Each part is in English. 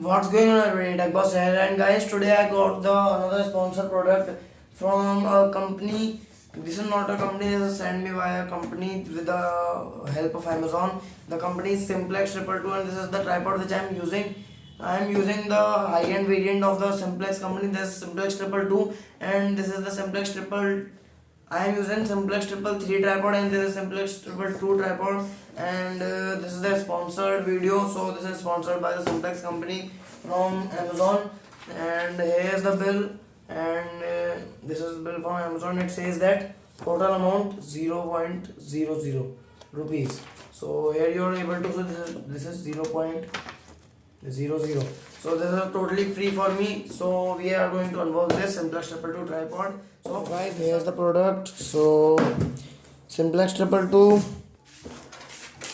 What's going on, everybody? Tech Boss here, and guys, today I got the another sponsor product from a company. This is not a company. This is sent me by a company with the help of Amazon. The company is Simplex 222, and this is the tripod which I am using. I am using the high-end variant of the Simplex company. This is Simplex 222, and this is the Simplex triple. I am using Simplex 333 tripod, and this is Simplex 222 tripod, and this is the sponsored video. So this is sponsored by the Simplex company from Amazon, and here is the bill, and this is bill from Amazon. It says that total amount 0.00 rupees. So here you are able to see this is 0.00. So this is totally free for me. So we are going to unbox this Simplex 222 tripod. So guys, here's the product. So Simplex 222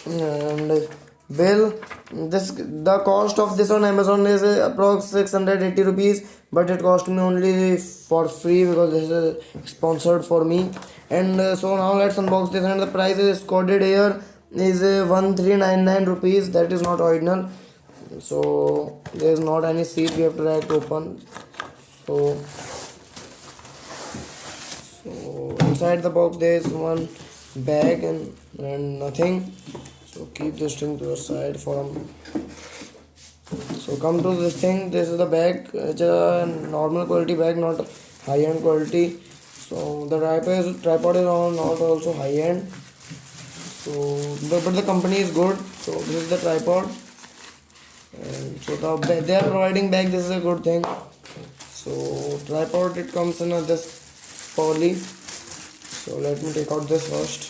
and bill. The cost of this on Amazon is approx 680 rupees, but it cost me only for free because this is sponsored for me. And so now let's unbox this, and the price is coded here is 1399 rupees. That is not original. So there is not any seat, we have to try to open. So inside the box there is one bag and nothing. So keep this thing to the side for so come to this thing. This is the bag. It's a normal quality bag, not high-end quality. So the tripod is not also high-end. So but the company is good. So this is the tripod. And so they are providing bag. This is a good thing. So tripod, it comes in this poly. So let me take out this first.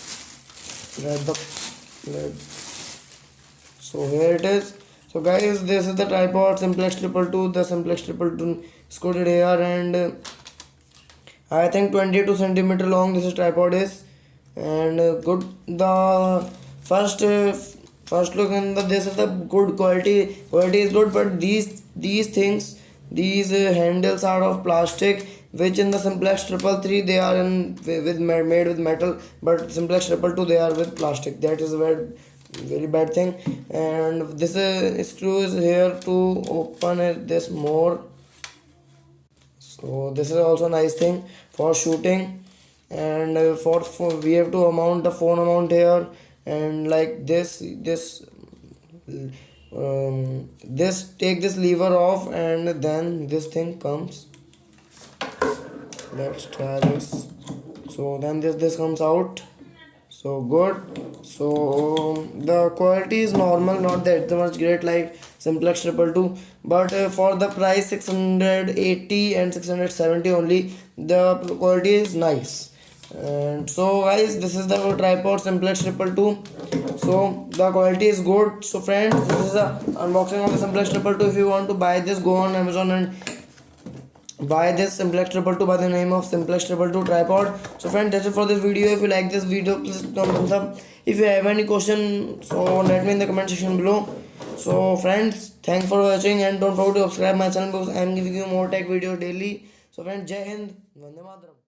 So here it is. So guys, this is the tripod Simplex 222. The Simplex 222 is coded here, and I think 22 centimeter long this tripod is, and good. The first look in this is the good quality is good, but these things, these handles are of plastic, which in the Simplex 333 they are made with metal, but Simplex 222 they are with plastic. That is a very bad thing. And this screw is here to open this more. So this is also a nice thing for shooting, and for we have to mount the phone mount here, and like this take this lever off, and then this thing comes. Let's try this. So then this comes out. So good. So the quality is normal, not that much great like Simplex 222, but for the price 680 and 670 only, the quality is nice. And so guys, this is the tripod Simplex 222. So the quality is good. So friends, this is a unboxing of the Simplex 222. If you want to buy this, go on Amazon and buy this Simplex 222 by the name of Simplex 222 tripod. So friends, that's it for this video. If you like this video, please thumbs up. If you have any question, so let me in the comment section below. So friends, thanks for watching, and don't forget to subscribe my channel because I am giving you more tech videos daily. So friends, Jai Hind, Vande Mataram.